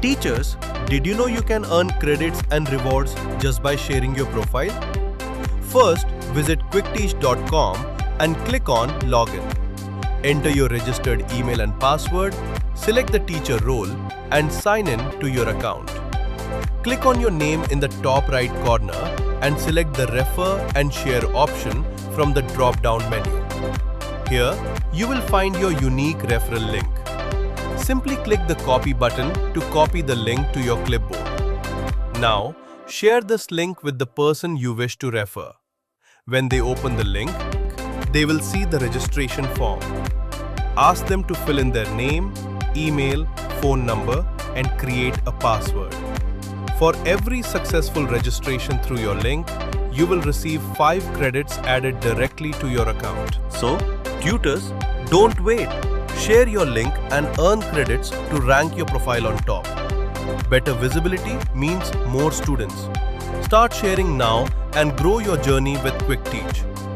Teachers, did you know you can earn credits and rewards just by sharing your profile? First, visit KwikTeach.com and click on Login. Enter your registered email and password, select the teacher role, and sign in to your account. Click on your name in the top right corner and select the Refer and Share option from the drop-down menu. Here, you will find your unique referral link. Simply click the Copy button to copy the link to your clipboard. Now, share this link with the person you wish to refer. When they open the link, they will see the registration form. Ask them to fill in their name, email, phone number, and create a password. For every successful registration through your link, you will receive 5 credits added directly to your account. So, tutors, don't wait. Share your link and earn credits to rank your profile on top. Better visibility means more students. Start sharing now and grow your journey with KwikTeach.